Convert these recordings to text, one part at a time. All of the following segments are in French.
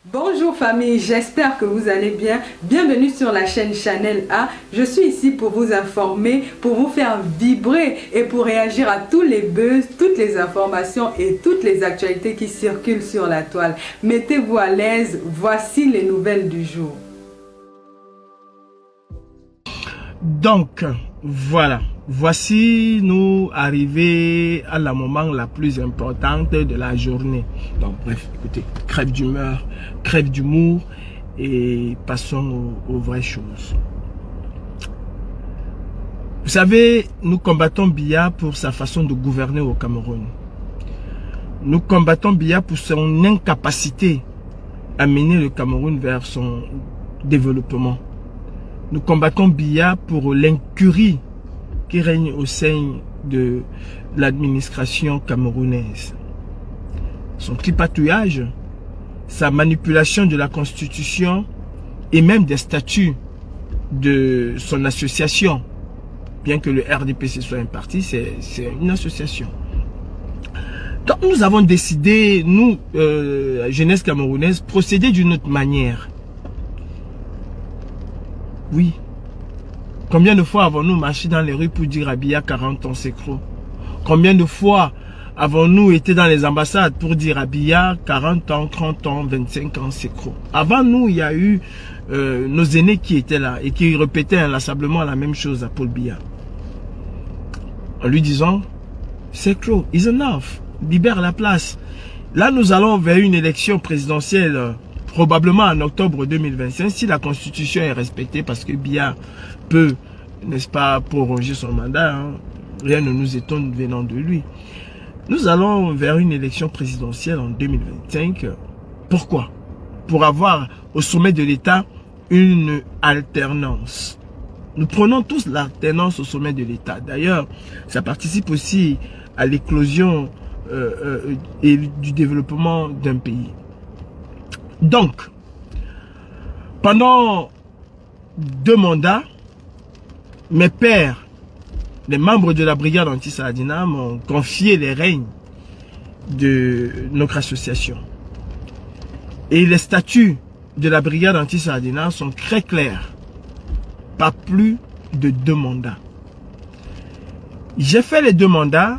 Bonjour famille, j'espère que vous allez bien. Bienvenue sur la chaîne Channel A. Je suis ici pour vous informer, pour vous faire vibrer et pour réagir à tous les buzz, toutes les informations et toutes les actualités qui circulent sur la toile. Mettez-vous à l'aise, voici les nouvelles du jour. Donc, voilà. Voici nous arrivés à la moment la plus importante de la journée. Donc, bref, écoutez, crève d'humeur, crève d'humour et passons aux vraies choses. Vous savez, nous combattons Biya pour sa façon de gouverner au Cameroun. Nous combattons Biya pour son incapacité à mener le Cameroun vers son développement. Nous combattons Biya pour l'incurie qui règne au sein de l'administration camerounaise. Son tripatouillage, sa manipulation de la constitution et même des statuts de son association, bien que le RDPC soit un parti, c'est une association. Donc nous avons décidé, nous, jeunesse camerounaise, procéder d'une autre manière. Oui. Combien de fois avons-nous marché dans les rues pour dire à Biya 40 ans c'est trop? Combien de fois avons-nous été dans les ambassades pour dire à Biya 40 ans, 30 ans, 25 ans c'est trop? Avant nous, il y a eu nos aînés qui étaient là et qui répétaient inlassablement la même chose à Paul Biya. En lui disant, c'est trop, it's enough, libère la place. Là, nous allons vers une élection présidentielle probablement en octobre 2025, si la constitution est respectée, parce que Biya peut, n'est-ce pas, prolonger son mandat, hein. Rien ne nous étonne venant de lui. Nous allons vers une élection présidentielle en 2025. Pourquoi? Pour avoir au sommet de l'État une alternance. Nous prenons tous l'alternance au sommet de l'État. D'ailleurs, ça participe aussi à l'éclosion et du développement d'un pays. Donc, pendant 2 mandats, mes pères, les membres de la brigade anti-Saladina, m'ont confié les règnes de notre association. Et les statuts de la brigade anti-Saladina sont très clairs. Pas plus de 2 mandats. J'ai fait les 2 mandats.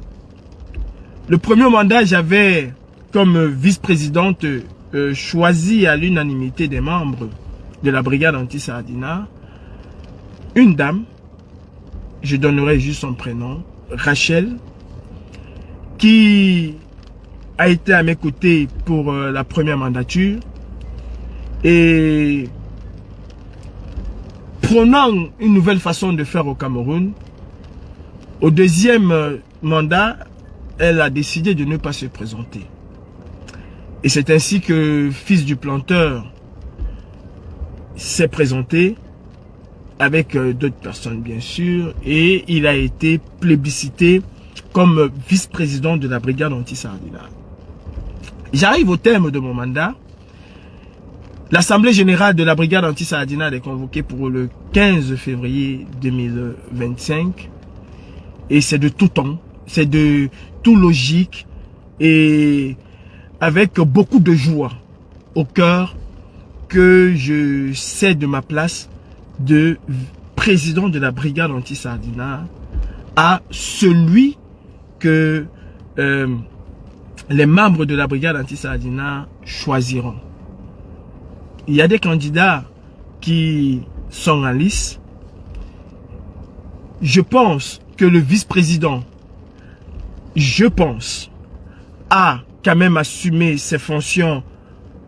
Le premier mandat, j'avais comme vice-présidente choisi à l'unanimité des membres de la brigade anti-Saladina une dame, je donnerai juste son prénom, Rachel, qui a été à mes côtés pour la première mandature et prônant une nouvelle façon de faire au Cameroun. Au deuxième mandat, elle a décidé de ne pas se présenter. Et c'est ainsi que fils du planteur s'est présenté avec d'autres personnes bien sûr et il a été plébiscité comme vice-président de la brigade anti-Saladina. J'arrive au terme de mon mandat. L'assemblée générale de la brigade anti-Saladina est convoquée pour le 15 février 2025 et c'est de tout temps, c'est de tout logique et avec beaucoup de joie au cœur que je cède ma place de président de la brigade anti-Saladina à celui que les membres de la brigade anti-Saladina choisiront. Il y a des candidats qui sont en lice. Je pense que le vice-président, a quand même assumé ses fonctions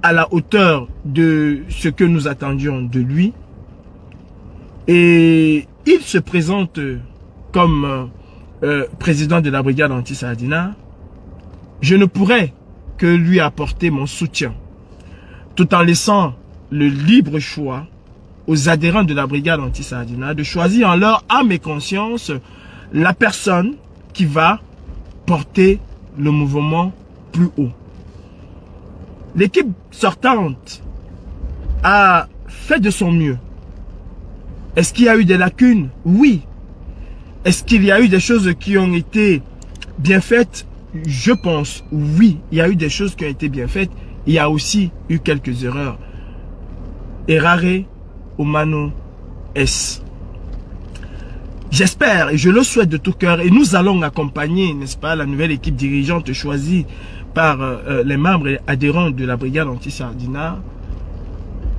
à la hauteur de ce que nous attendions de lui. Et il se présente comme président de la brigade anti-Saladina. Je ne pourrais que lui apporter mon soutien, tout en laissant le libre choix aux adhérents de la brigade anti-Saladina de choisir en leur âme et conscience la personne qui va porter le mouvement plus haut. L'équipe sortante a fait de son mieux. Est-ce qu'il y a eu des lacunes? Oui. Est-ce qu'il y a eu des choses qui ont été bien faites? Je pense, oui, il y a eu des choses qui ont été bien faites il y a aussi eu quelques erreurs. Errare humano est. J'espère et je le souhaite de tout cœur, et nous allons accompagner, n'est-ce pas, la nouvelle équipe dirigeante choisie par les membres et adhérents de la brigade anti-Sardinat.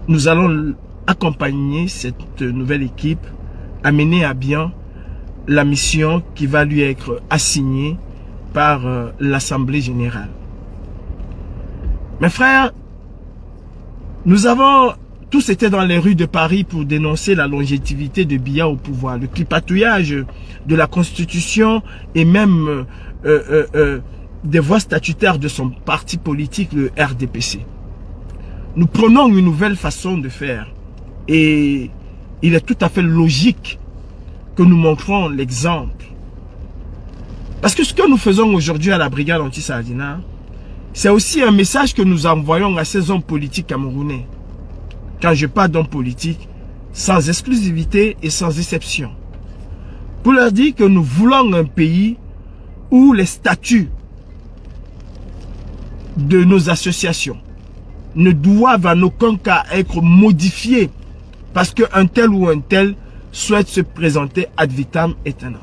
Nous allons accompagner cette nouvelle équipe à mener à bien la mission qui va lui être assignée par l'Assemblée générale. Mes frères, nous avons tous été dans les rues de Paris pour dénoncer la longévité de Biya au pouvoir, le tripatouillage de la Constitution et même des voies statutaires de son parti politique, le RDPC. Nous prenons une nouvelle façon de faire et il est tout à fait logique que nous montrons l'exemple. Parce que ce que nous faisons aujourd'hui à la brigade anti-Sardinat, c'est aussi un message que nous envoyons à ces hommes politiques camerounais. Quand je parle d'hommes politiques, sans exclusivité et sans exception. Pour leur dire que nous voulons un pays où les statuts de nos associations ne doivent en aucun cas être modifiés parce qu'un tel ou un tel souhaite se présenter ad vitam aeternam.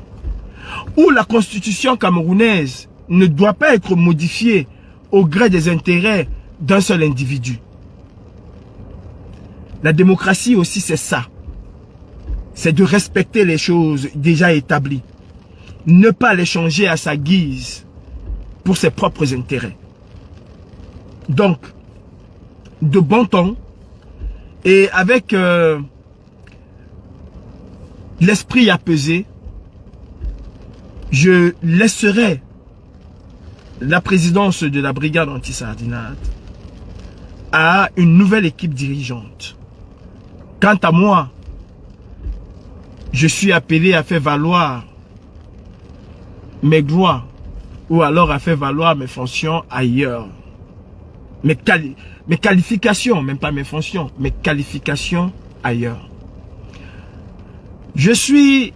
Où la constitution camerounaise ne doit pas être modifiée au gré des intérêts d'un seul individu. La démocratie aussi, c'est ça. C'est de respecter les choses déjà établies. Ne pas les changer à sa guise pour ses propres intérêts. Donc, de bon ton et avec l'esprit apaisé, je laisserai la présidence de la brigade anti-Sardinat à une nouvelle équipe dirigeante. Quant à moi, je suis appelé à faire valoir mes droits ou alors à faire valoir mes fonctions ailleurs. Mes qualifications, même pas mes fonctions, mes qualifications ailleurs. Je suis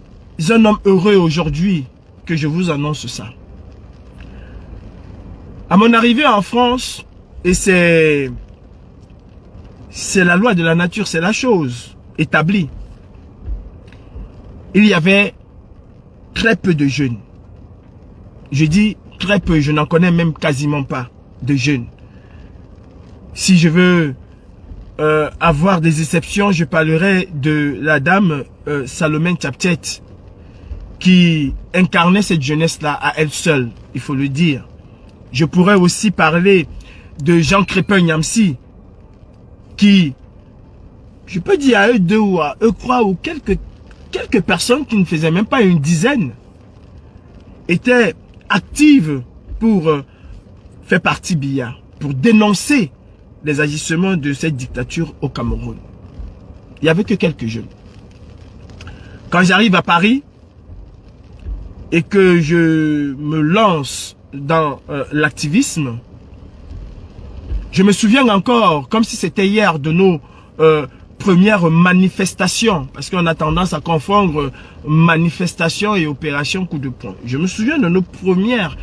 un homme heureux aujourd'hui que je vous annonce ça. À mon arrivée en France, et c'est la loi de la nature, c'est la chose établie. Il y avait très peu de jeunes. Je dis très peu, je n'en connais même quasiment pas de jeunes. Si je veux avoir des exceptions, je parlerai de la dame Salomé Tchapchet qui incarnait cette jeunesse-là à elle seule, il faut le dire. Je pourrais aussi parler de Jean Crépin-Niamsi qui, je peux dire à eux deux ou à eux trois ou quelques personnes qui ne faisaient même pas une dizaine, étaient actives pour faire partie Biya, pour dénoncer les agissements de cette dictature au Cameroun. Il n'y avait que quelques jeunes. Quand j'arrive à Paris et que je me lance dans l'activisme, je me souviens encore, comme si c'était hier, de nos premières manifestations, parce qu'on a tendance à confondre manifestation et opération coup de poing. Je me souviens de nos premières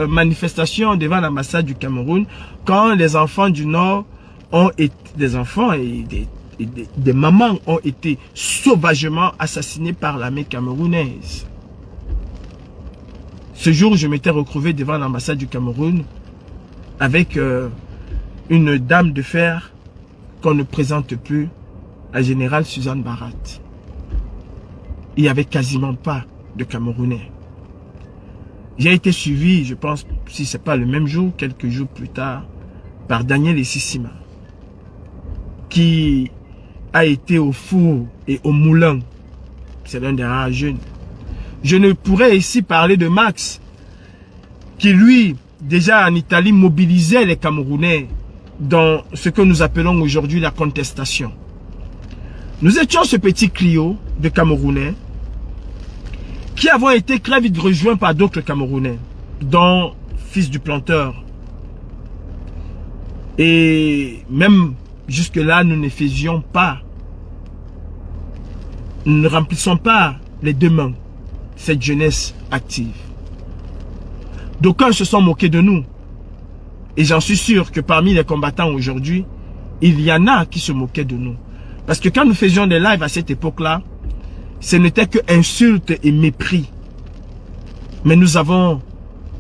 manifestations devant l'ambassade du Cameroun, quand les enfants du Nord ont été, des enfants et des mamans ont été sauvagement assassinés par l'armée camerounaise. Ce jour, je m'étais retrouvé devant l'ambassade du Cameroun avec une dame de fer qu'on ne présente plus, la générale Suzanne Barat. Il n'y avait quasiment pas de Camerounais. J'ai été suivi, je pense, si ce n'est pas le même jour, quelques jours plus tard, par Daniel Essissima, qui a été au four et au moulin. C'est l'un des rares jeunes. Je ne pourrais ici parler de Max, qui lui, déjà en Italie, mobilisait les Camerounais dans ce que nous appelons aujourd'hui la contestation. Nous étions ce petit Clio de Camerounais qui avons été très vite rejoints par d'autres Camerounais, dont Fils du Planteur. Et même jusque-là, nous ne faisions pas, nous ne remplissons pas les deux mains cette jeunesse active. D'aucuns se sont moqués de nous. Et j'en suis sûr que parmi les combattants aujourd'hui, il y en a qui se moquaient de nous. Parce que quand nous faisions des lives à cette époque-là, ce n'était que insultes et mépris. Mais nous avons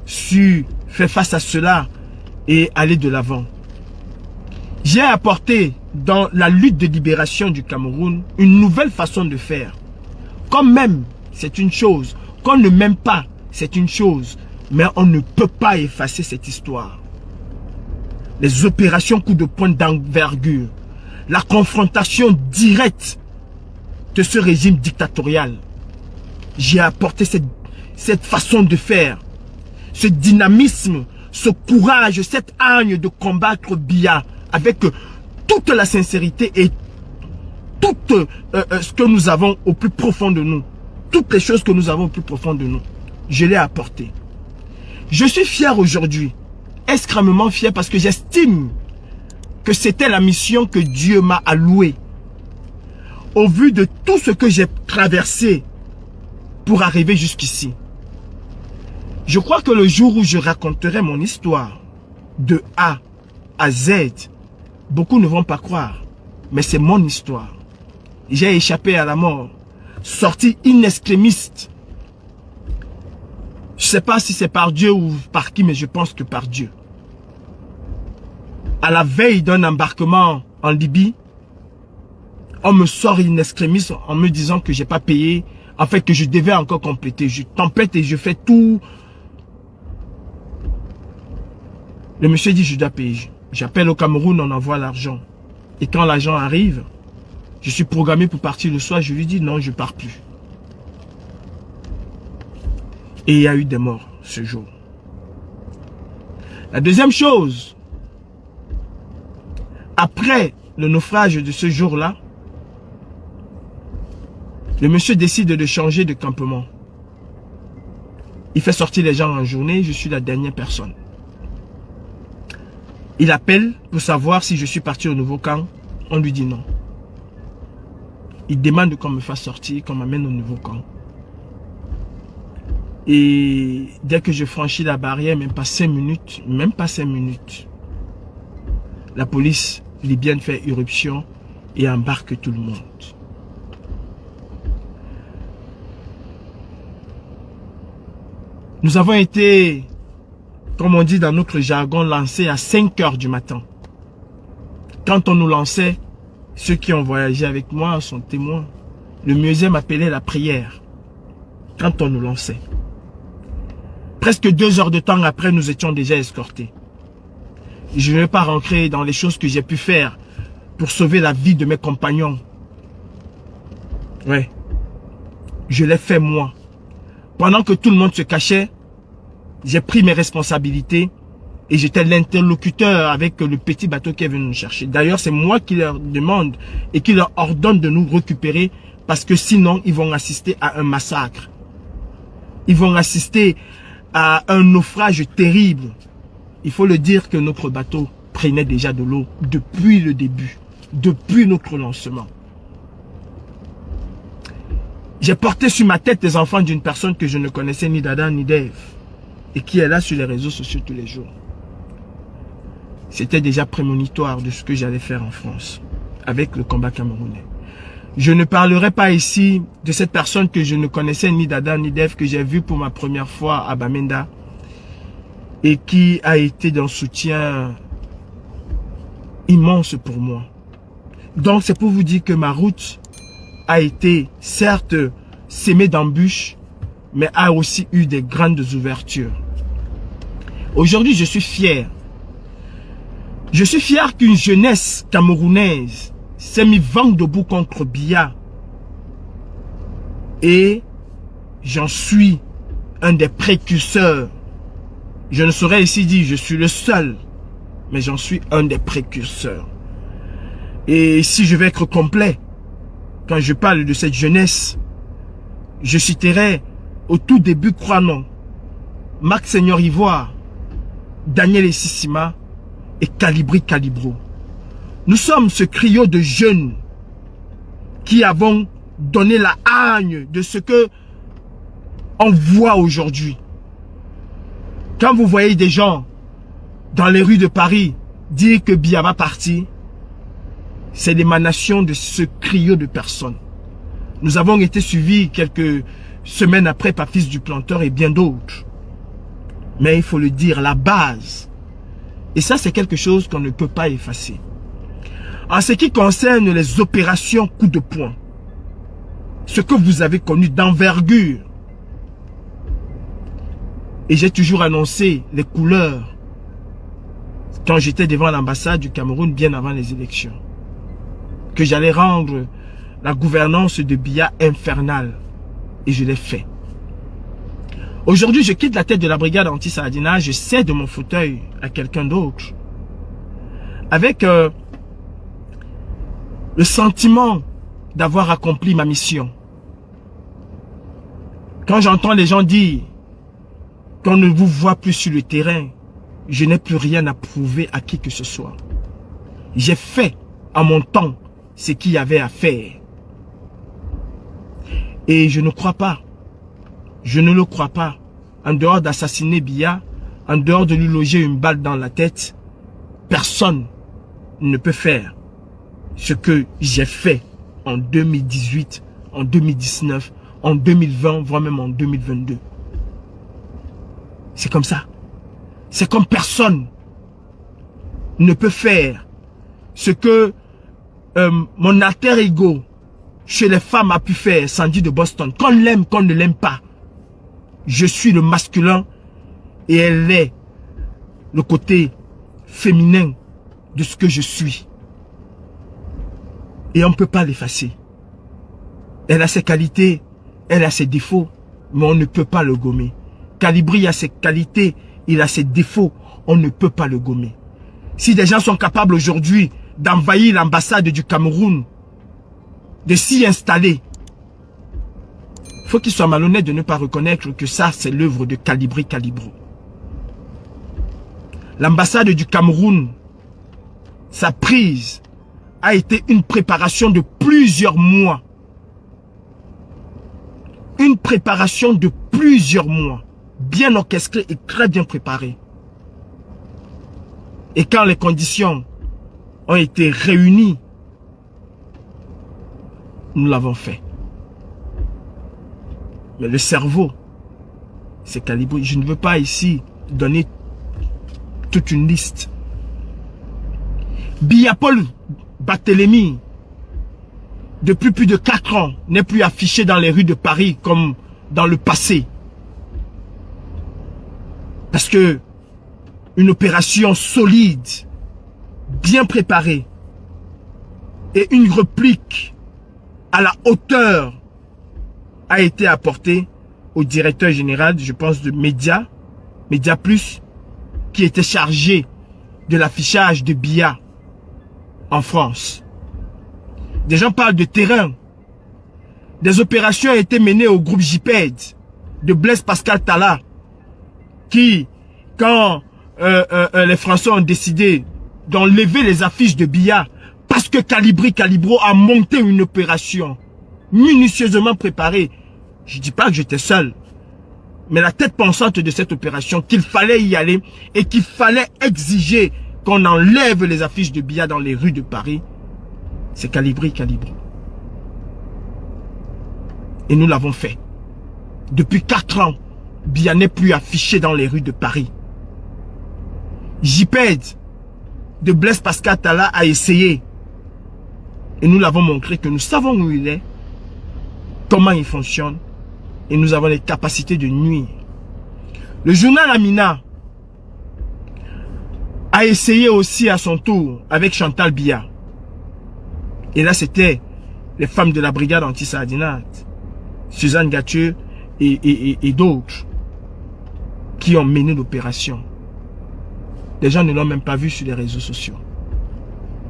su faire face à cela et aller de l'avant. J'ai apporté dans la lutte de libération du Cameroun une nouvelle façon de faire. Qu'on m'aime, c'est une chose. Qu'on ne m'aime pas, c'est une chose. Mais on ne peut pas effacer cette histoire. Les opérations coup de poing d'envergure. La confrontation directe de ce régime dictatorial. J'ai apporté cette façon de faire. Ce dynamisme, ce courage, cette hargne de combattre Biya avec toute la sincérité et tout ce que nous avons au plus profond de nous. Toutes les choses que nous avons au plus profond de nous. Je l'ai apporté. Je suis fier aujourd'hui. Extrêmement fier parce que j'estime que c'était la mission que Dieu m'a allouée. Au vu de tout ce que j'ai traversé pour arriver jusqu'ici. Je crois que le jour où je raconterai mon histoire de A à Z, beaucoup ne vont pas croire. Mais c'est mon histoire. J'ai échappé à la mort. Sorti in extremis. Je ne sais pas si c'est par Dieu ou par qui, mais je pense que par Dieu. À la veille d'un embarquement en Libye, on me sort in extremis en me disant que je n'ai pas payé, en fait que je devais encore compléter. Je complète et je fais tout. Le monsieur dit je dois payer. J'appelle au Cameroun, on envoie l'argent. Et quand l'argent arrive, je suis programmé pour partir le soir, je lui dis non, je ne pars plus. Et il y a eu des morts ce jour. La deuxième chose, après le naufrage de ce jour-là, le monsieur décide de changer de campement. Il fait sortir les gens en journée, je suis la dernière personne. Il appelle pour savoir si je suis parti au nouveau camp. On lui dit non. Il demande qu'on me fasse sortir, qu'on m'amène au nouveau camp. Et dès que je franchis la barrière, même pas 5 minutes, la police libyenne fait irruption et embarque tout le monde. Nous avons été, comme on dit dans notre jargon, lancés à 5 heures du matin. Quand on nous lançait, ceux qui ont voyagé avec moi sont témoins. Le musée m'appelait la prière. Quand on nous lançait. Presque 2 heures de temps après, nous étions déjà escortés. Je ne vais pas rentrer dans les choses que j'ai pu faire pour sauver la vie de mes compagnons. Ouais. Je l'ai fait moi. Pendant que tout le monde se cachait, j'ai pris mes responsabilités et j'étais l'interlocuteur avec le petit bateau qui est venu nous chercher. D'ailleurs, c'est moi qui leur demande et qui leur ordonne de nous récupérer parce que sinon, ils vont assister à un massacre. Ils vont assister à un naufrage terrible. Il faut le dire que notre bateau prenait déjà de l'eau depuis le début, depuis notre lancement. J'ai porté sur ma tête les enfants d'une personne que je ne connaissais ni d'Adam ni d'Ève et qui est là sur les réseaux sociaux tous les jours. C'était déjà prémonitoire de ce que j'allais faire en France avec le combat camerounais. Je ne parlerai pas ici de cette personne que je ne connaissais ni d'Adam ni d'Ève, que j'ai vue pour ma première fois à Bamenda et qui a été d'un soutien immense pour moi. Donc c'est pour vous dire que ma route a été certes semée d'embûches, mais a aussi eu des grandes ouvertures. Aujourd'hui, je suis fier. Je suis fier qu'une jeunesse camerounaise s'est mis vent debout contre Biya. Et j'en suis un des précurseurs. Je ne saurais ici dire je suis le seul, mais j'en suis un des précurseurs. Et si je vais être complet, quand je parle de cette jeunesse, je citerai au tout début Croanon, Marc Seigneur Ivoire, Daniel Essissima et Calibri Calibro. Nous sommes ce trio de jeunes qui avons donné la hargne de ce que on voit aujourd'hui. Quand vous voyez des gens dans les rues de Paris, dire que Biya va partir, c'est l'émanation de ce trio de personnes. Nous avons été suivis quelques semaines après par Fils du Planteur et bien d'autres. Mais il faut le dire, la base. Et ça, c'est quelque chose qu'on ne peut pas effacer. En ce qui concerne les opérations coup de poing, ce que vous avez connu d'envergure, et j'ai toujours annoncé les couleurs quand j'étais devant l'ambassade du Cameroun bien avant les élections, que j'allais rendre la gouvernance de Biya infernale. Et je l'ai fait. Aujourd'hui, je quitte la tête de la brigade anti-Saadina, je cède mon fauteuil à quelqu'un d'autre. Avec le sentiment d'avoir accompli ma mission. Quand j'entends les gens dire qu'on ne vous voit plus sur le terrain, je n'ai plus rien à prouver à qui que ce soit. J'ai fait en mon temps ce qu'il y avait à faire. Et je ne crois pas, je ne le crois pas, en dehors d'assassiner Biya, en dehors de lui loger une balle dans la tête, personne ne peut faire ce que j'ai fait en 2018, en 2019, en 2020, voire même en 2022. C'est comme ça. C'est comme personne ne peut faire ce que mon alter ego chez les femmes a pu faire, Sandy de Boston. Qu'on l'aime, qu'on ne l'aime pas. Je suis le masculin et elle est le côté féminin de ce que je suis. Et on ne peut pas l'effacer. Elle a ses qualités, elle a ses défauts, mais on ne peut pas le gommer. Calibri a ses qualités, il a ses défauts, on ne peut pas le gommer. Si des gens sont capables aujourd'hui d'envahir l'ambassade du Cameroun, de s'y installer, il faut qu'ils soient malhonnêtes de ne pas reconnaître que ça, c'est l'œuvre de Calibri Calibro. L'ambassade du Cameroun, sa prise a été une préparation de plusieurs mois. Une préparation de plusieurs mois, bien orchestrée et très bien préparée. Et quand les conditions ont été réunies, nous l'avons fait. Mais le cerveau, c'est calibré. Je ne veux pas ici donner toute une liste. Biya Paul Barthélemy, depuis plus de 4 ans, n'est plus affiché dans les rues de Paris comme dans le passé. Parce que une opération solide, bien préparée, et une réplique à la hauteur a été apportée au directeur général, je pense, de Média Plus, qui était chargé de l'affichage de Biya en France. Des gens parlent de terrain. Des opérations ont été menées au groupe JPED de Blaise Pascal Talla, qui, quand les Français ont décidé d'enlever les affiches de Biya, parce que Calibri Calibro a monté une opération minutieusement préparée. Je ne dis pas que j'étais seul, mais la tête pensante de cette opération, qu'il fallait y aller et qu'il fallait exiger qu'on enlève les affiches de Biya dans les rues de Paris, c'est Calibri Calibro. Et nous l'avons fait. Depuis 4 ans, Biya n'est plus affiché dans les rues de Paris. JPED de Blaise Pascal Talla a essayé. Et nous l'avons montré que nous savons où il est, comment il fonctionne, et nous avons les capacités de nuire. Le journal Amina a essayé aussi à son tour avec Chantal Biya. Et là, c'était les femmes de la brigade anti-Saadina, Suzanne Gathieu et d'autres qui ont mené l'opération. Les gens ne l'ont même pas vu sur les réseaux sociaux.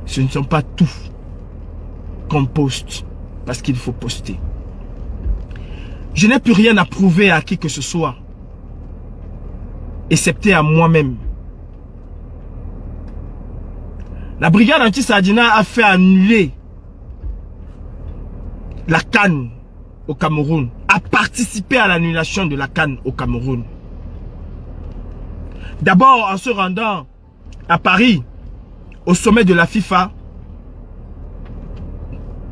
Ce ne sont pas tout qu'on poste parce qu'il faut poster. Je n'ai plus rien à prouver à qui que ce soit, excepté à moi-même. La brigade anti-Saadina a fait annuler la CAN au Cameroun, a participé à l'annulation de la CAN au Cameroun. D'abord en se rendant à Paris, au sommet de la FIFA,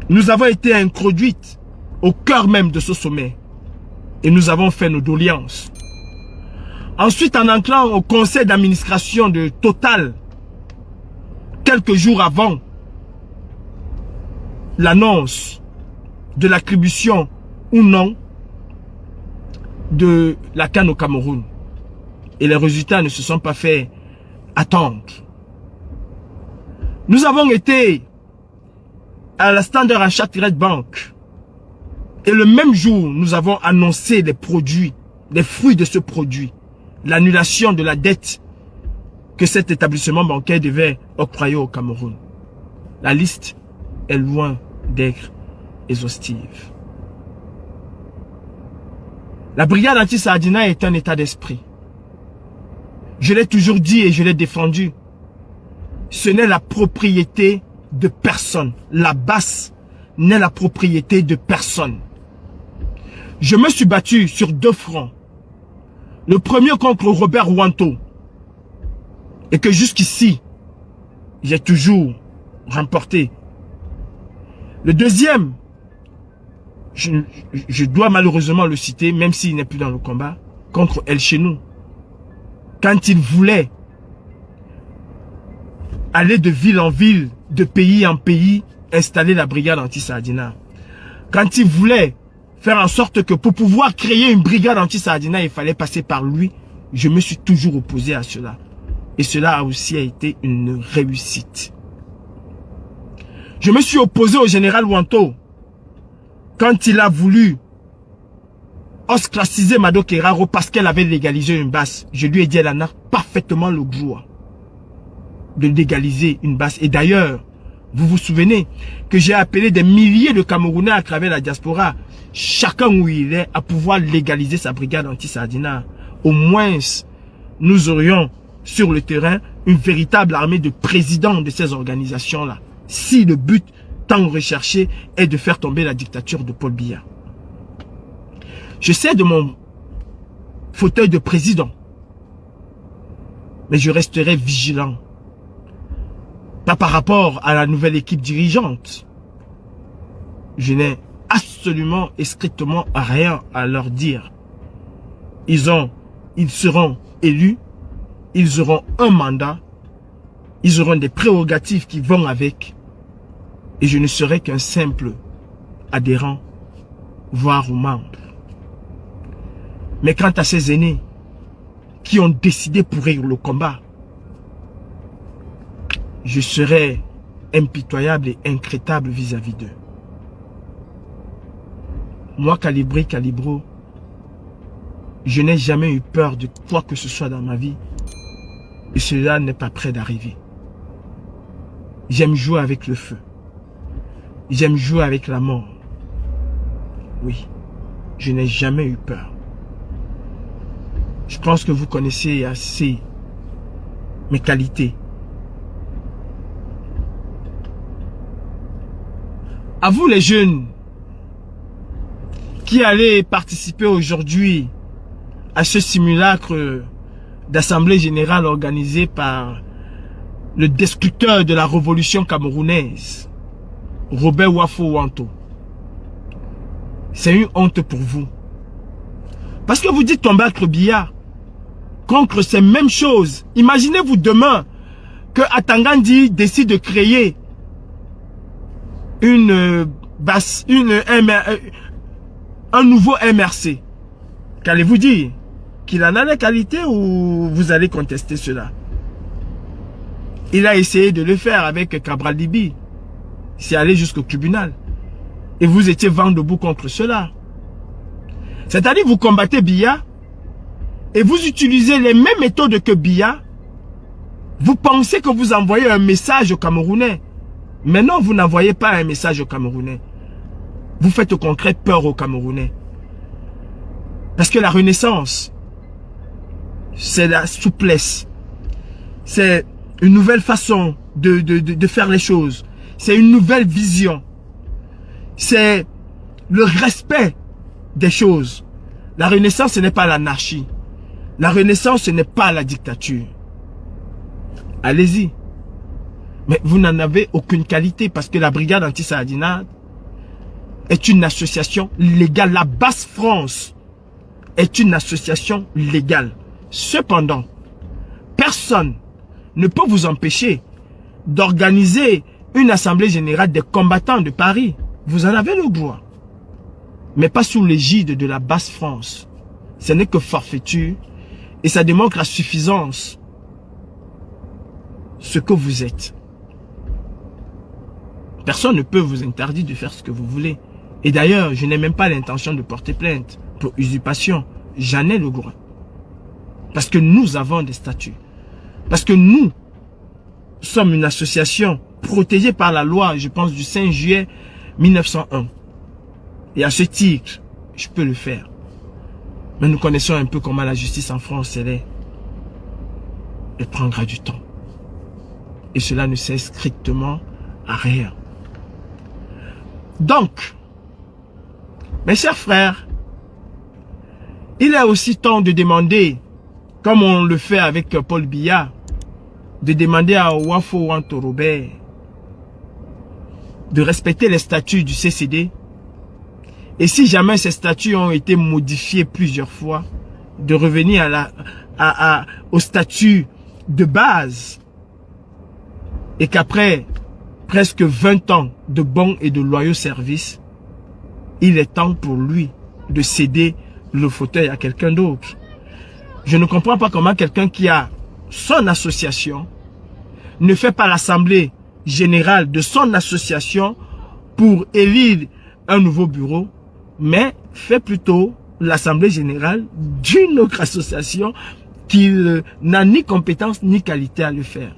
nous avons été introduites au cœur même de ce sommet. Et nous avons fait nos doléances. Ensuite, en entrant au conseil d'administration de Total, quelques jours avant l'annonce de l'attribution ou non de la CAN au Cameroun. Et les résultats ne se sont pas fait attendre. Nous avons été à la Standard Chartered Bank. Et le même jour, nous avons annoncé les produits, les fruits de ce produit. L'annulation de la dette que cet établissement bancaire devait octroyer au Cameroun. La liste est loin d'être exhaustive. La brigade anti-Sardina est un état d'esprit. Je l'ai toujours dit et je l'ai défendu. Ce n'est la propriété de personne. La basse n'est la propriété de personne. Je me suis battu sur 2 fronts. Le premier contre Robert Wanto. Et que jusqu'ici, j'ai toujours remporté. Le deuxième, je dois malheureusement le citer, même s'il n'est plus dans le combat, contre El Chenou. Quand il voulait aller de ville en ville, de pays en pays, installer la brigade anti-Sardina. Quand il voulait faire en sorte que pour pouvoir créer une brigade anti-Sardina, il fallait passer par lui. Je me suis toujours opposé à cela. Et cela a aussi été une réussite. Je me suis opposé au général Wanto. Quand il a voulu ostraciser Mado Keraro parce qu'elle avait légalisé une basse, je lui ai dit, elle en a parfaitement le droit de légaliser une basse. Et d'ailleurs, vous vous souvenez que j'ai appelé des milliers de Camerounais à travers la diaspora, chacun où il est, à pouvoir légaliser sa brigade anti-Sardina. Au moins, nous aurions sur le terrain une véritable armée de présidents de ces organisations-là. Si le but tant recherché est de faire tomber la dictature de Paul Biya. Je sais de mon fauteuil de président, mais je resterai vigilant. Pas par rapport à la nouvelle équipe dirigeante. Je n'ai absolument et strictement rien à leur dire. Ils seront élus, ils auront un mandat, ils auront des prérogatives qui vont avec. Et je ne serai qu'un simple adhérent, voire membre. Mais quant à ces aînés qui ont décidé pourrir le combat, je serai impitoyable et incrétable vis-à-vis d'eux. Moi, Calibro, je n'ai jamais eu peur de quoi que ce soit dans ma vie. Et cela n'est pas près d'arriver. J'aime jouer avec le feu. J'aime jouer avec la mort. Oui, je n'ai jamais eu peur. Je pense que vous connaissez assez mes qualités. À vous les jeunes qui allez participer aujourd'hui à ce simulacre d'assemblée générale organisée par le destructeur de la révolution camerounaise, Robert Wafo Wanto. C'est une honte pour vous. Parce que vous dites combattre Biya contre ces mêmes choses. Imaginez-vous demain que Atangandi décide de créer un nouveau MRC. Qu'allez-vous dire? Qu'il en a les qualités ou vous allez contester cela? Il a essayé de le faire avec Cabral Libi. C'est allé jusqu'au tribunal. Et vous étiez vent debout contre cela. C'est-à-dire vous combattez Biya et vous utilisez les mêmes méthodes que Biya. Vous pensez que vous envoyez un message aux Camerounais. Mais non, vous n'envoyez pas un message aux Camerounais. Vous faites au contraire peur aux Camerounais. Parce que la renaissance, c'est la souplesse. C'est une nouvelle façon de faire les choses. C'est une nouvelle vision. C'est le respect des choses. La renaissance, ce n'est pas l'anarchie. La renaissance, ce n'est pas la dictature. allez-y. Mais vous n'en avez aucune qualité parce que la brigade anti-Saladinade est une association légale. La Basse-France est une association légale. Cependant, personne ne peut vous empêcher d'organiser une assemblée générale des combattants de Paris. Vous en avez le droit. Mais pas sous l'égide de la Basse-France. Ce n'est que forfaiture et ça démontre la suffisance. Ce que vous êtes. Personne ne peut vous interdire de faire ce que vous voulez. Et d'ailleurs, je n'ai même pas l'intention de porter plainte pour usurpation. J'en ai le droit. Parce que nous avons des statuts. Parce que nous sommes une association protégée par la loi, je pense, du 5 juillet 1901. Et à ce titre, je peux le faire. Mais nous connaissons un peu comment la justice en France, elle est. Elle prendra du temps. Et cela ne sert strictement à rien. Donc, mes chers frères, il est aussi temps de demander, comme on le fait avec Paul Biya, de demander à Wafo Wanto Robert de respecter les statuts du CCD. Et si jamais ces statuts ont été modifiés plusieurs fois, de revenir au statut de base. Et qu'après presque 20 ans de bons et de loyaux services, il est temps pour lui de céder le fauteuil à quelqu'un d'autre. Je ne comprends pas comment quelqu'un qui a son association ne fait pas l'assemblée générale de son association pour élire un nouveau bureau, mais fait plutôt l'assemblée générale d'une autre association qui n'a ni compétence ni qualité à le faire.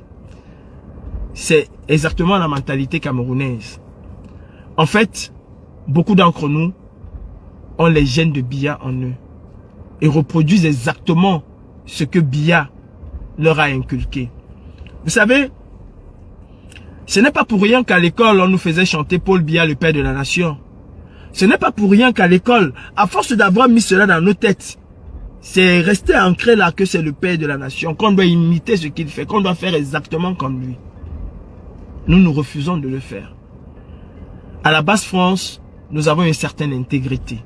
C'est exactement la mentalité camerounaise. En fait, beaucoup d'entre nous ont les gènes de Biya en eux et reproduisent exactement ce que Biya leur a inculqué. Vous savez, ce n'est pas pour rien qu'à l'école, on nous faisait chanter Paul Biya, le père de la nation. Ce n'est pas pour rien qu'à l'école, à force d'avoir mis cela dans nos têtes, c'est resté ancré là que c'est le père de la nation, qu'on doit imiter ce qu'il fait, qu'on doit faire exactement comme lui. Nous, nous refusons de le faire. À la Basse-France, nous avons une certaine intégrité.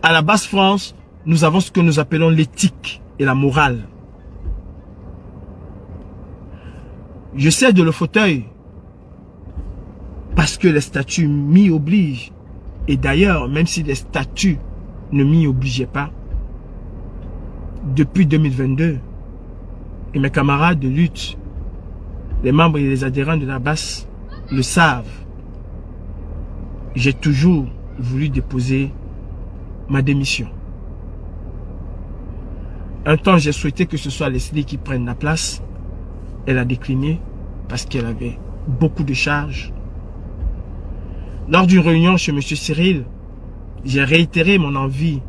À la Basse-France, nous avons ce que nous appelons l'éthique et la morale. Je cède le fauteuil parce que les statuts m'y obligent. Et d'ailleurs, même si les statuts ne m'y obligeaient pas, depuis 2022, et mes camarades de lutte, les membres et les adhérents de la Basse le savent, j'ai toujours voulu déposer ma démission. Un temps, j'ai souhaité que ce soit Leslie qui prenne la place. Elle a décliné parce qu'elle avait beaucoup de charges. Lors d'une réunion chez M. Cyril, j'ai réitéré mon envie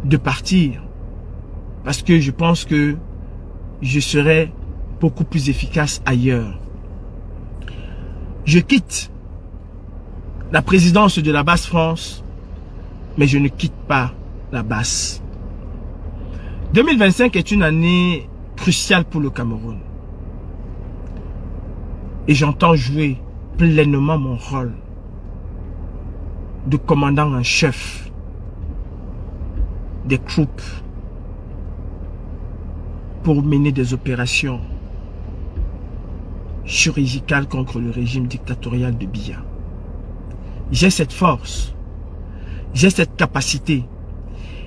de partir parce que je pense que je serai beaucoup plus efficace ailleurs. Je quitte la présidence de la Basse-France, mais je ne quitte pas la Basse. 2025 est une année cruciale pour le Cameroun. Et j'entends jouer pleinement mon rôle de commandant en chef des troupes pour mener des opérations chirurgicales contre le régime dictatorial de Biya. J'ai cette force, j'ai cette capacité.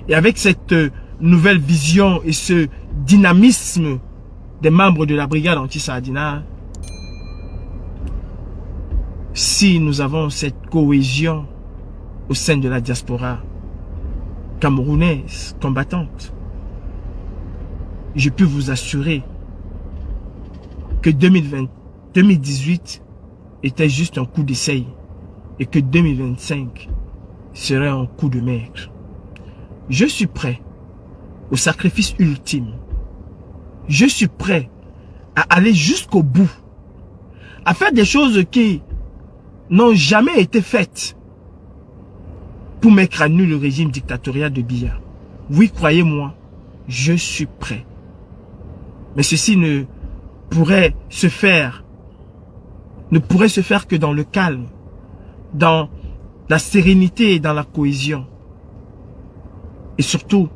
Et avec cette nouvelle vision et ce dynamisme des membres de la brigade anti-Saladinade, si nous avons cette cohésion au sein de la diaspora camerounaise combattante, je peux vous assurer que 2018 était juste un coup d'essai et que 2025 serait un coup de maître. Je suis prêt au sacrifice ultime. Je suis prêt à aller jusqu'au bout, à faire des choses qui n'ont jamais été faites pour mettre à nu le régime dictatorial de Biya. Oui, croyez-moi, je suis prêt. Mais ceci ne pourrait se faire que dans le calme, dans la sérénité et dans la cohésion. Et surtout,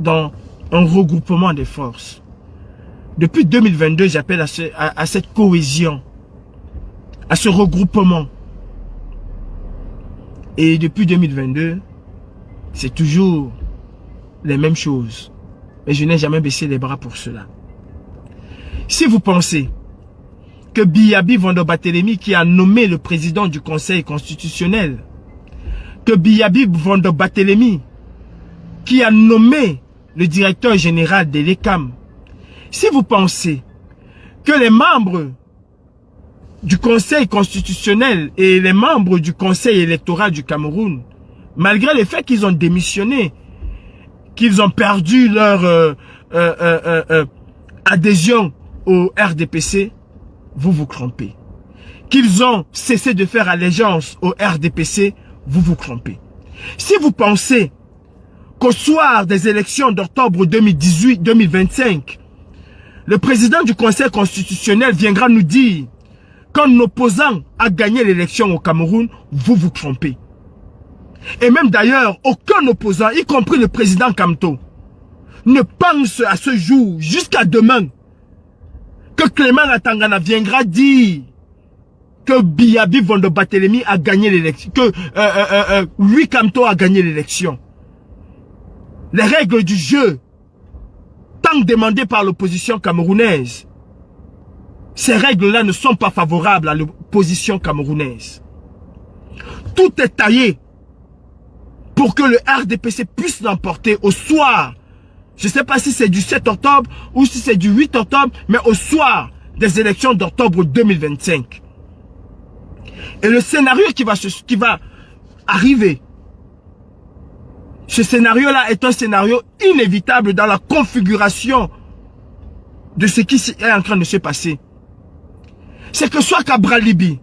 dans un regroupement des forces. Depuis 2022, j'appelle à cette cohésion, à ce regroupement. Et depuis 2022, c'est toujours les mêmes choses. Mais je n'ai jamais baissé les bras pour cela. Si vous pensez que Biyabi Vondo-Barthélemy, qui a nommé le président du Conseil constitutionnel, que Biyabi Vondo-Barthélemy, qui a nommé le directeur général de l'ECAM, si vous pensez que les membres du Conseil constitutionnel et les membres du Conseil électoral du Cameroun, malgré le fait qu'ils ont démissionné, qu'ils ont perdu leur adhésion au RDPC, vous vous trompez. Qu'ils ont cessé de faire allégeance au RDPC, vous vous trompez. Si vous pensez qu'au soir des élections d'octobre 2025, le président du Conseil constitutionnel viendra nous dire qu'un opposant a gagné l'élection au Cameroun, vous vous trompez. Et même d'ailleurs, aucun opposant, y compris le président Kamto, ne pense à ce jour, jusqu'à demain, que Clément Atangana viendra dire que Biyabi Vondo-Barthélemy a gagné l'élection, que lui Kamto a gagné l'élection. Les règles du jeu, tant demandées par l'opposition camerounaise, ces règles-là ne sont pas favorables à l'opposition camerounaise. Tout est taillé pour que le RDPC puisse l'emporter au soir. Je ne sais pas si c'est du 7 octobre ou si c'est du 8 octobre, mais au soir des élections d'octobre 2025. Et le scénario qui va arriver, ce scénario-là est un scénario inévitable dans la configuration de ce qui est en train de se passer. C'est que soit Cabral Libi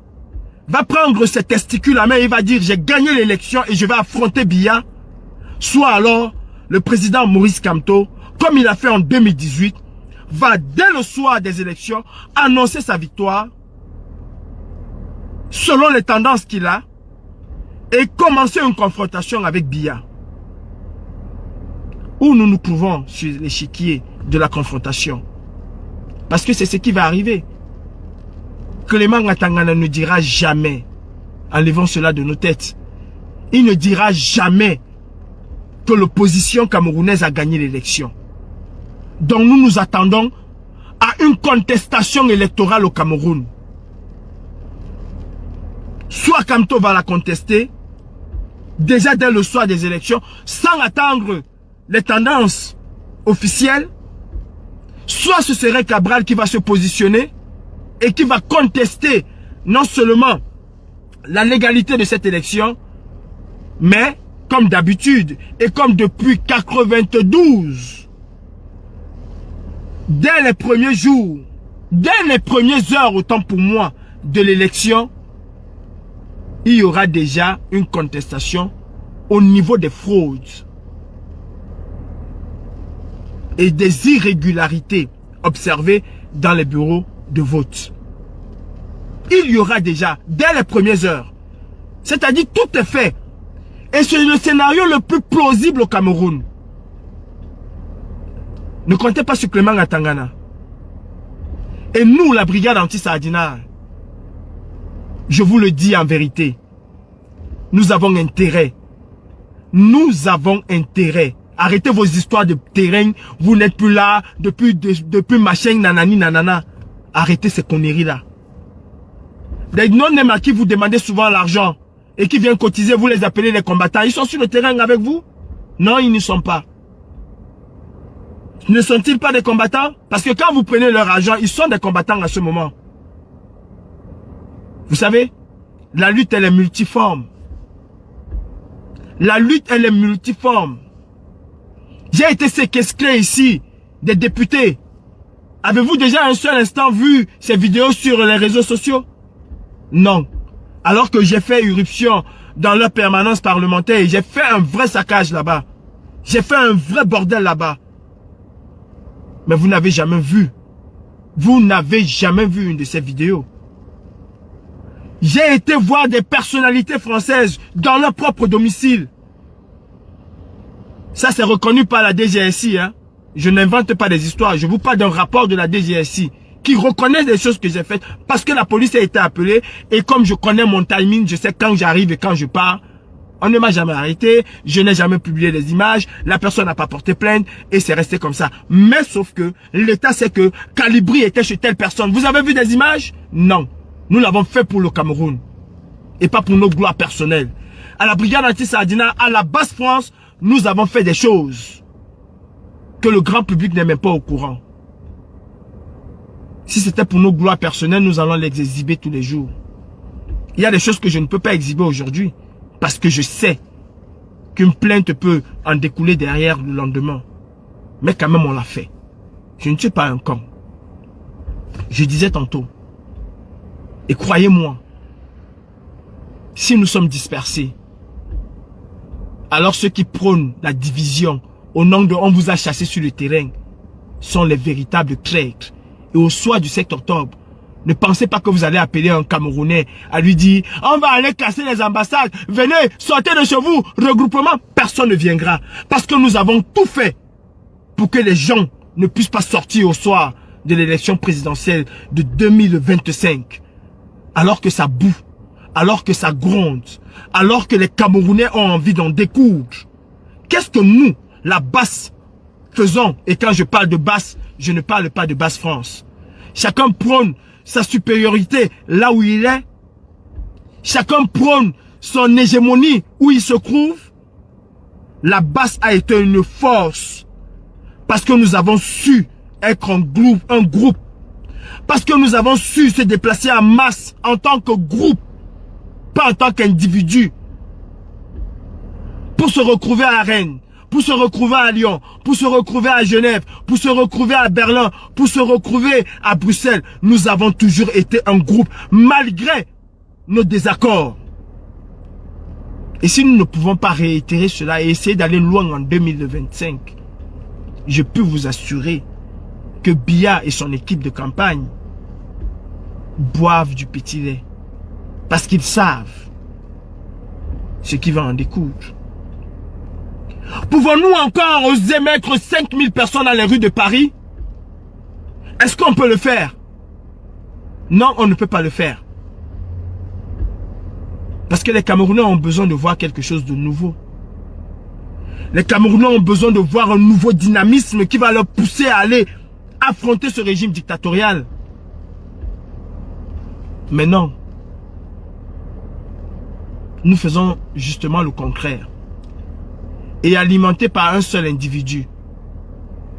va prendre ses testicules à main et il va dire j'ai gagné l'élection et je vais affronter Biya, soit alors le président Maurice Kamto, comme il a fait en 2018, va dès le soir des élections annoncer sa victoire selon les tendances qu'il a et commencer une confrontation avec Biya. Où nous nous trouvons sur l'échiquier de la confrontation. Parce que c'est ce qui va arriver. Clément Atangana ne dira jamais, enlevons cela de nos têtes, il ne dira jamais que l'opposition camerounaise a gagné l'élection. Donc nous nous attendons à une contestation électorale au Cameroun. Soit Kamto va la contester, déjà dès le soir des élections, sans attendre les tendances officielles, soit ce serait Cabral qui va se positionner et qui va contester non seulement la légalité de cette élection, mais comme d'habitude et comme depuis 92, dès les premiers jours, dès les premières heures, autant pour moi, de l'élection, il y aura déjà une contestation au niveau des fraudes et des irrégularités observées dans les bureaux de vote. Il y aura déjà, dès les premières heures, c'est-à-dire tout est fait. Et c'est le scénario le plus plausible au Cameroun. Ne comptez pas sur Clément Atangana. Et nous, la brigade anti-Sardinat, je vous le dis en vérité, nous avons intérêt. Nous avons intérêt. Arrêtez vos histoires de terrain. Vous n'êtes plus là depuis machin, nanani, nanana. Arrêtez ces conneries-là. Des non-nèmes à qui vous demandez souvent l'argent et qui viennent cotiser, vous les appelez les combattants. Ils sont sur le terrain avec vous? Non, ils n'y sont pas. Ne sont-ils pas des combattants? Parce que quand vous prenez leur argent, ils sont des combattants à ce moment. Vous savez, la lutte, elle est multiforme. La lutte, elle est multiforme. J'ai été séquestré ici, des députés. Avez-vous déjà un seul instant vu ces vidéos sur les réseaux sociaux? Non. Alors que j'ai fait irruption dans leur permanence parlementaire et j'ai fait un vrai saccage là-bas. J'ai fait un vrai bordel là-bas. Mais vous n'avez jamais vu Vous n'avez jamais vu une de ces vidéos. J'ai été voir des personnalités françaises dans leur propre domicile. Ça, c'est reconnu par la DGSI. Hein. Je n'invente pas des histoires. Je vous parle d'un rapport de la DGSI qui reconnaît des choses que j'ai faites parce que la police a été appelée et comme je connais mon timing, je sais quand j'arrive et quand je pars. On ne m'a jamais arrêté, je n'ai jamais publié les images, la personne n'a pas porté plainte et c'est resté comme ça. Mais sauf que l'État sait que Calibri était chez telle personne. Vous avez vu des images? Non. Nous l'avons fait pour le Cameroun et pas pour nos gloires personnelles. À la brigade anti-Sardina, à la Basse France, nous avons fait des choses que le grand public n'est même pas au courant. Si c'était pour nos gloires personnelles, nous allons les exhiber tous les jours. Il y a des choses que je ne peux pas exhiber aujourd'hui. Parce que je sais qu'une plainte peut en découler derrière le lendemain. Mais quand même, on l'a fait. Je ne suis pas un con. Je disais tantôt. Et croyez-moi, si nous sommes dispersés, alors ceux qui prônent la division au nom de « on vous a chassé sur le terrain » sont les véritables traîtres. Et au soir du 7 octobre, ne pensez pas que vous allez appeler un Camerounais à lui dire « on va aller casser les ambassades, venez, sortez de chez vous, regroupement ». Personne ne viendra. Parce que nous avons tout fait pour que les gens ne puissent pas sortir au soir de l'élection présidentielle de 2025. Alors que ça boue, alors que ça gronde, alors que les Camerounais ont envie d'en découdre. Qu'est-ce que nous, la Basse, faisons? Et quand je parle de Basse, je ne parle pas de Basse France. Chacun prône sa supériorité là où il est. Chacun prône son hégémonie où il se trouve. La Basse a été une force parce que nous avons su être un groupe. Parce que nous avons su se déplacer en masse en tant que groupe, pas en tant qu'individu. Pour se retrouver à Rennes, pour se retrouver à Lyon, pour se retrouver à Genève, pour se retrouver à Berlin, pour se retrouver à Bruxelles. Nous avons toujours été un groupe, malgré nos désaccords. Et si nous ne pouvons pas réitérer cela et essayer d'aller loin en 2025, je peux vous assurer que Biya et son équipe de campagne boivent du petit lait. Parce qu'ils savent ce qui va en découdre. Pouvons-nous encore oser mettre 5000 personnes dans les rues de Paris? Est-ce qu'on peut le faire? Non, on ne peut pas le faire. Parce que les Camerounais ont besoin de voir quelque chose de nouveau. Les Camerounais ont besoin de voir un nouveau dynamisme qui va leur pousser à aller affronter ce régime dictatorial. Mais non. Nous faisons justement le contraire. Et alimenté par un seul individu.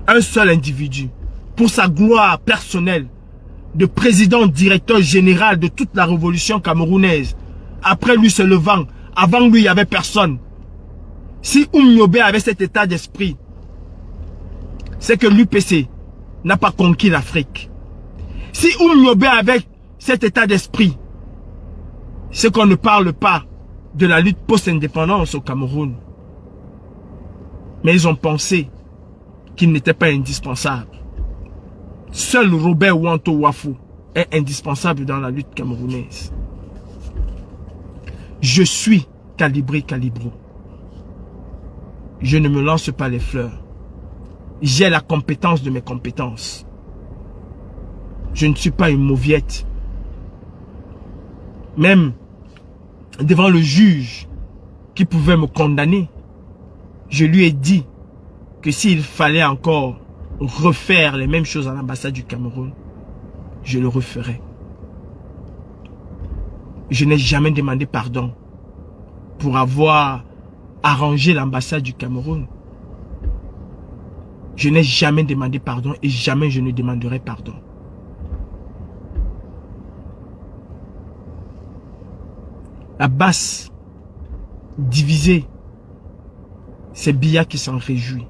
Un seul individu. Pour sa gloire personnelle. De président, directeur général de toute la révolution camerounaise. Après lui se levant. Avant lui, il n'y avait personne. Si Oumniobé avait cet état d'esprit, c'est que l'UPC n'a pas conquis l'Afrique. Si Oumniobé avait cet état d'esprit, c'est qu'on ne parle pas de la lutte post-indépendance au Cameroun. Mais ils ont pensé qu'il n'était pas indispensable. Seul Robert Wanto Wafou est indispensable dans la lutte camerounaise. Je suis Calibri Calibro. Je ne me lance pas les fleurs. J'ai la compétence de mes compétences. Je ne suis pas une mauviette. Même devant le juge qui pouvait me condamner, je lui ai dit que s'il fallait encore refaire les mêmes choses à l'ambassade du Cameroun, je le referais. Je n'ai jamais demandé pardon pour avoir arrangé l'ambassade du Cameroun. Je n'ai jamais demandé pardon et jamais je ne demanderai pardon. La Basse divisée, c'est Biya qui s'en réjouit.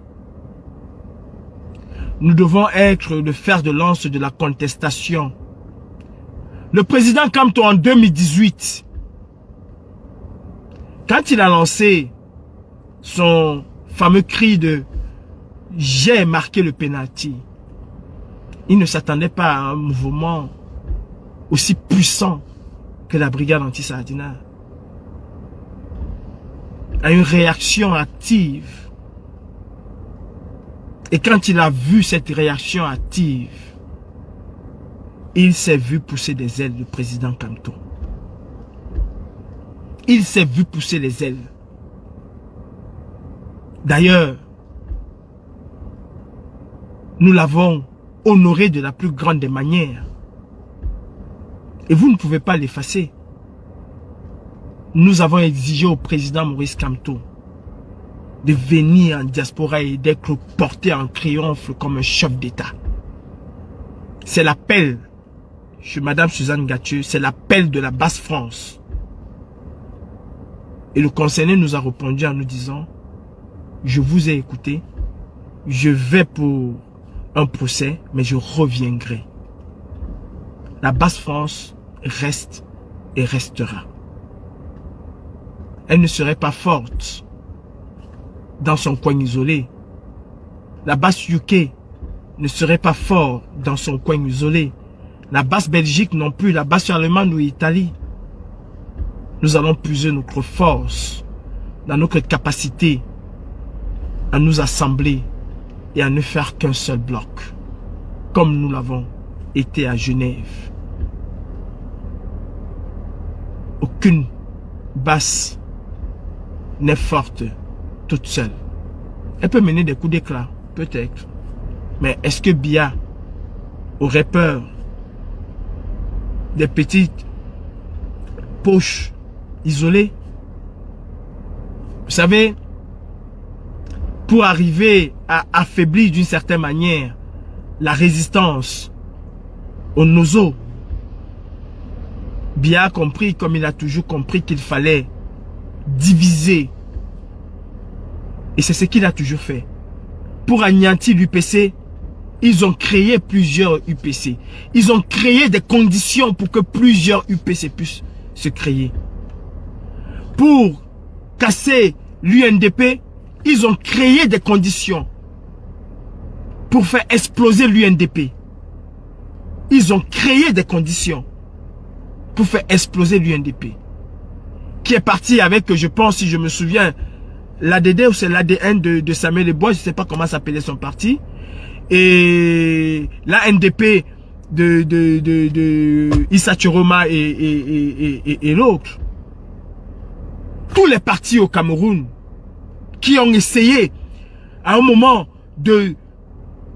Nous devons être le fer de lance de la contestation. Le président Kamto en 2018, quand il a lancé son fameux cri de « j'ai marqué le penalty », Il ne s'attendait pas à un mouvement aussi puissant que la brigade anti-Sardina. À une réaction active. Et quand il a vu cette réaction active, il s'est vu pousser des ailes, le président Kamto. Il s'est vu pousser les ailes. D'ailleurs, nous l'avons honoré de la plus grande des manières. Et vous ne pouvez pas l'effacer. Nous avons exigé au président Maurice Kamto de venir en diaspora et d'être porté en triomphe comme un chef d'État. C'est l'appel, chez Madame Suzanne Gathieu, c'est l'appel de la Basse-France. Et le conseiller nous a répondu en nous disant, je vous ai écouté, je vais pour un procès, mais je reviendrai. La Basse-France reste et restera. Elle ne serait pas forte dans son coin isolé. La Basse-UK ne serait pas forte dans son coin isolé. La Basse-Belgique non plus, la Basse-Allemagne ou Italie. Nous allons puiser notre force dans notre capacité à nous assembler et à ne faire qu'un seul bloc, comme nous l'avons été à Genève. Aucune basse n'est forte toute seule. Elle peut mener des coups d'éclat, peut-être. Mais est-ce que Biya aurait peur des petites poches isolées? Vous savez, pour arriver à affaiblir d'une certaine manière la résistance aux nozo, Biya a compris, comme il a toujours compris, qu'il fallait diviser. Et c'est ce qu'il a toujours fait. Pour anéantir l'UPC, ils ont créé plusieurs UPC. Ils ont créé des conditions pour que plusieurs UPC puissent se créer. Pour casser l'UNDP, ils ont créé des conditions pour faire exploser l'UNDP. Ils ont créé des conditions pour faire exploser l'UNDP. Qui est parti avec, je pense, si je me souviens, l'ADD ou c'est l'ADN de Samuel Ebois, je ne sais pas comment s'appelait son parti. Et la NDP de Issa Chiroma et l'autre. Tous les partis au Cameroun qui ont essayé à un moment de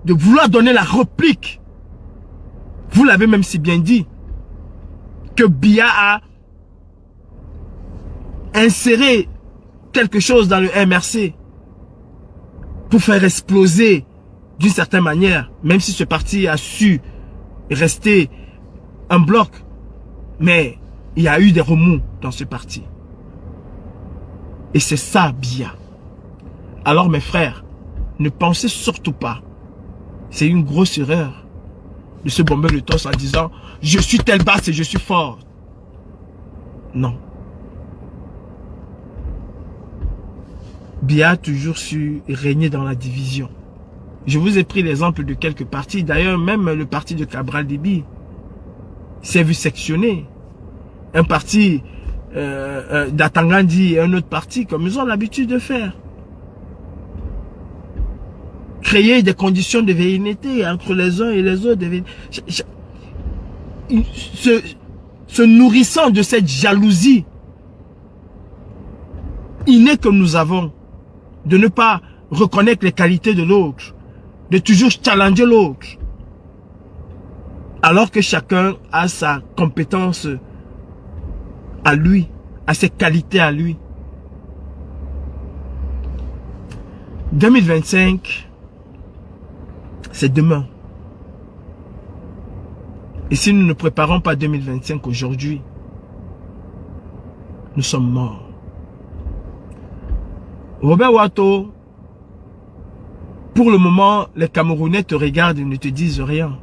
vouloir donner la réplique. Vous l'avez même si bien dit que Biya a inséré quelque chose dans le MRC pour faire exploser d'une certaine manière, même si ce parti a su rester un bloc, mais il y a eu des remous dans ce parti. Et c'est ça, Biya. Alors mes frères, ne pensez surtout pas, c'est une grosse erreur de se bomber le torse en disant « Je suis tel basse et je suis fort ». Non. Biya a toujours su régner dans la division. Je vous ai pris l'exemple de quelques partis. D'ailleurs, même le parti de Cabral Déby s'est vu sectionner. Un parti d'Atangandi et un autre parti, comme ils ont l'habitude de faire. Créer des conditions de véhénité entre les uns et les autres. Se nourrissant de cette jalousie innée que nous avons, de ne pas reconnaître les qualités de l'autre, de toujours challenger l'autre, alors que chacun a sa compétence à lui, a ses qualités à lui. 2025, c'est demain. Et si nous ne préparons pas 2025 aujourd'hui, nous sommes morts. Robert Wato, pour le moment, les Camerounais te regardent et ne te disent rien.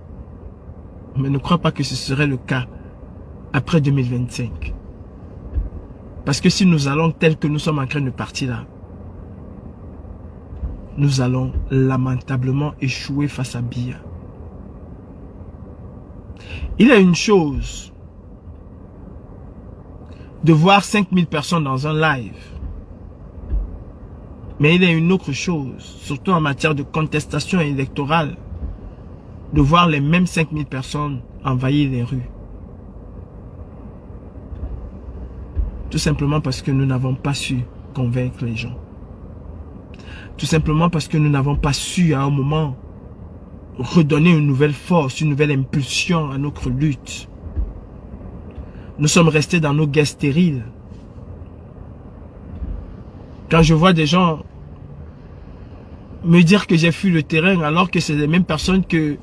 Mais ne crois pas que ce serait le cas après 2025. Parce que si nous allons tel que nous sommes en train de partir là, nous allons lamentablement échouer face à Biya. Il y a une chose de voir 5000 personnes dans un live. Mais il y a une autre chose, surtout en matière de contestation électorale, de voir les mêmes 5000 personnes envahir les rues. Tout simplement parce que nous n'avons pas su convaincre les gens. Tout simplement parce que nous n'avons pas su à un moment redonner une nouvelle force, une nouvelle impulsion à notre lutte. Nous sommes restés dans nos guerres stériles. Quand je vois des gens me dire que j'ai fui le terrain alors que c'est les mêmes personnes que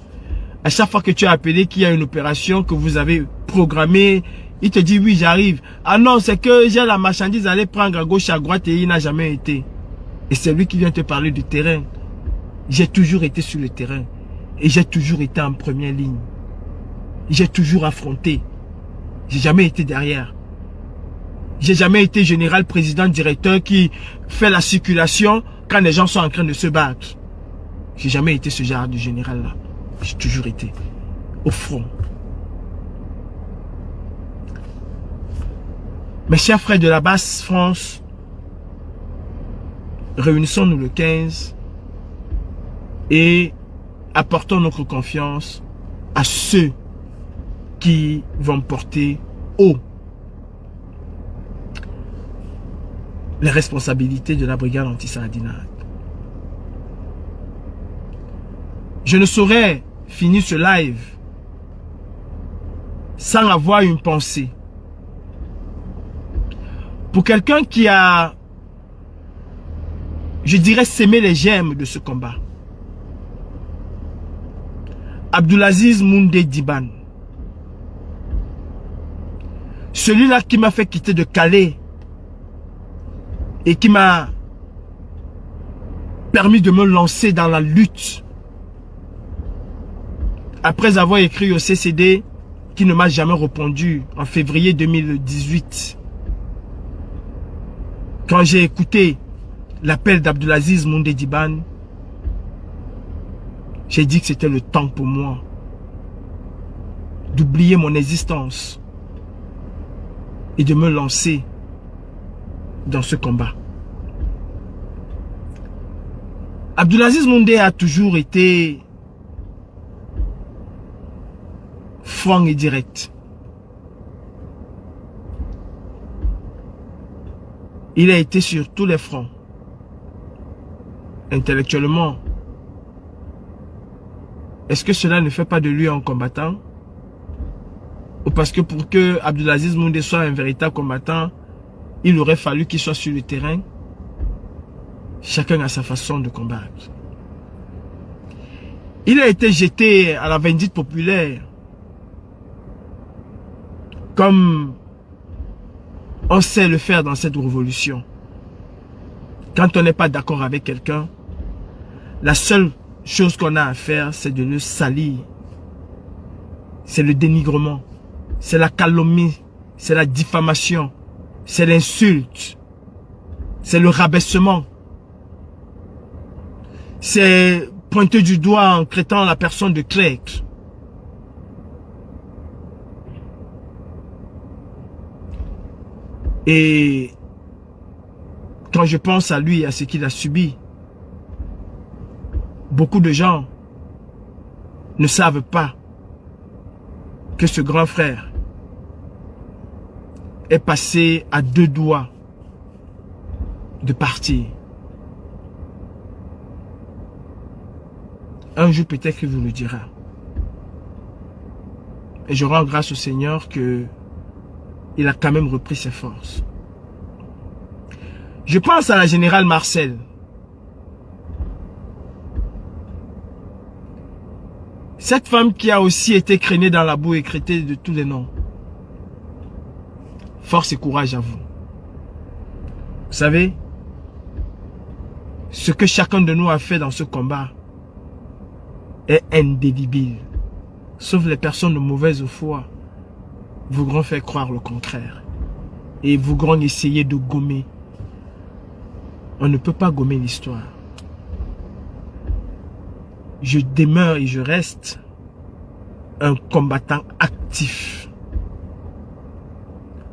à chaque fois que tu as appelé qu'il y a une opération que vous avez programmée, il te dit oui j'arrive. Ah non, c'est que j'ai la marchandise à aller prendre à gauche à droite et il n'a jamais été. Et c'est lui qui vient te parler du terrain. J'ai toujours été sur le terrain. Et j'ai toujours été en première ligne. J'ai toujours affronté. J'ai jamais été derrière. J'ai jamais été général, président, directeur qui fait la circulation quand les gens sont en train de se battre. J'ai jamais été ce genre de général-là. J'ai toujours été au front. Mes chers frères de la basse France, réunissons-nous le 15 et apportons notre confiance à ceux qui vont porter haut les responsabilités de la brigade anti-sardinade. Je ne saurais finir ce live sans avoir une pensée pour quelqu'un qui a, je dirais, sémé les germes de ce combat. Abdulaziz Moundé Dibane. Celui-là qui m'a fait quitter de Calais et qui m'a permis de me lancer dans la lutte après avoir écrit au CCD qui ne m'a jamais répondu en février 2018. Quand j'ai écouté l'appel d'Abdulaziz Moundé Dibane, j'ai dit que c'était le temps pour moi d'oublier mon existence et de me lancer dans ce combat. Abdulaziz Moundé a toujours été franc et direct. Il a été sur tous les fronts. Intellectuellement, est-ce que cela ne fait pas de lui un combattant? Ou parce que pour que Abdulaziz Moundé soit un véritable combattant, il aurait fallu qu'il soit sur le terrain? Chacun a sa façon de combattre. Il a été jeté à la vindicte populaire comme on sait le faire dans cette révolution. Quand on n'est pas d'accord avec quelqu'un, la seule chose qu'on a à faire, c'est de le salir. C'est le dénigrement, c'est la calomnie, c'est la diffamation, c'est l'insulte, c'est le rabaissement. C'est pointer du doigt en traitant la personne de traître. Et quand je pense à lui et à ce qu'il a subi, beaucoup de gens ne savent pas que ce grand frère est passé à 2 doigts de partir. Un jour peut-être qu'il vous le dira. Et je rends grâce au Seigneur que il a quand même repris ses forces. Je pense à la générale Marcel. Cette femme qui a aussi été traînée dans la boue et traitée de tous les noms. Force et courage à vous. Vous savez, ce que chacun de nous a fait dans ce combat est indélébile. Sauf les personnes de mauvaise foi voudront faire croire le contraire. Et voudront essayer de gommer. On ne peut pas gommer l'histoire. Je demeure et je reste un combattant actif.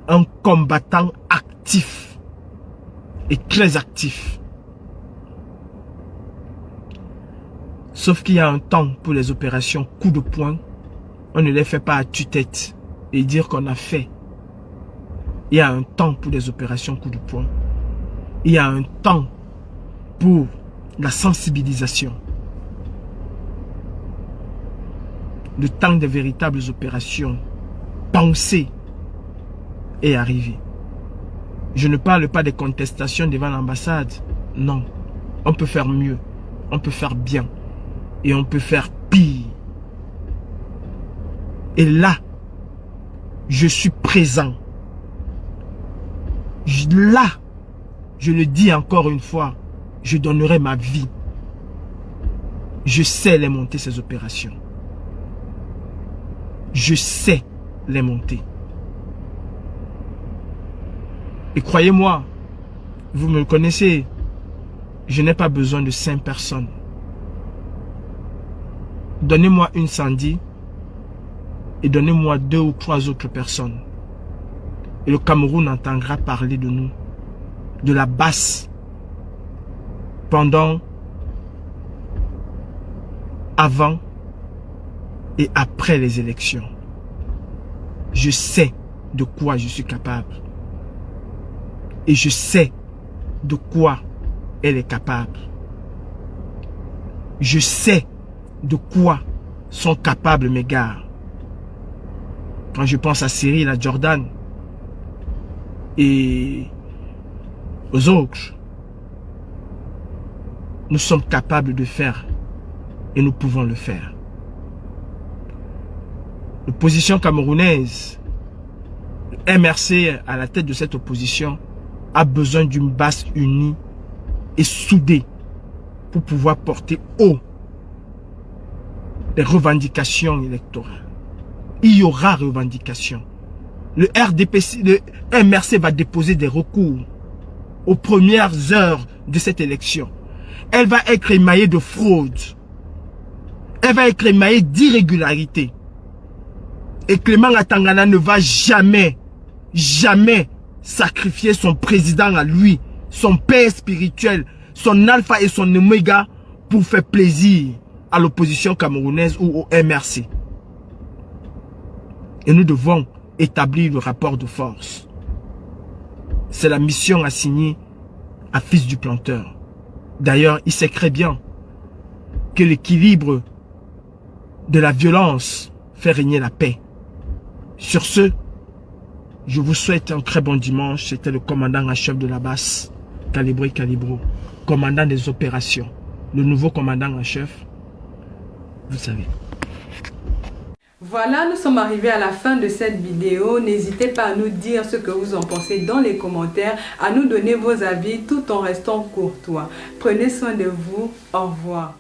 Un combattant actif. Et très actif. Sauf qu'il y a un temps pour les opérations coup de poing. On ne les fait pas à tue-tête et dire qu'on a fait. Il y a un temps pour les opérations coup de poing. Il y a un temps pour la sensibilisation. Le temps des véritables opérations pensées est arrivé. Je ne parle pas des contestations devant l'ambassade. Non. On peut faire mieux. On peut faire bien. Et on peut faire pire. Et là, je suis présent. Là, je le dis encore une fois, je donnerai ma vie. Je sais les monter, ces opérations. Je sais les monter. Et croyez-moi, vous me connaissez, je n'ai pas besoin de 5 personnes. Donnez-moi une Sandy et donnez-moi 2 ou 3 autres personnes. Et le Cameroun entendra parler de nous, de la basse, pendant, avant et après les élections. Je sais de quoi je suis capable. Et je sais de quoi elle est capable. Je sais de quoi sont capables mes gars. Quand je pense à Cyril, à Jordan et aux autres, nous sommes capables de faire et nous pouvons le faire. L'opposition camerounaise, le MRC à la tête de cette opposition, a besoin d'une base unie et soudée pour pouvoir porter haut les revendications électorales. Il y aura revendications. Le RDPC, le MRC va déposer des recours aux premières heures de cette élection. Elle va être émaillée de fraude. Elle va être émaillée d'irrégularité. Et Clément Atangana ne va jamais, jamais sacrifier son président à lui, son père spirituel, son alpha et son oméga pour faire plaisir à l'opposition camerounaise ou au MRC. Et nous devons établir le rapport de force. C'est la mission assignée à Fils du Planteur. D'ailleurs, il sait très bien que l'équilibre de la violence fait régner la paix. Sur ce, je vous souhaite un très bon dimanche. C'était le commandant en chef de la basse, Calibré Calibro, commandant des opérations. Le nouveau commandant en chef, vous savez. Voilà, nous sommes arrivés à la fin de cette vidéo. N'hésitez pas à nous dire ce que vous en pensez dans les commentaires, à nous donner vos avis tout en restant courtois. Prenez soin de vous. Au revoir.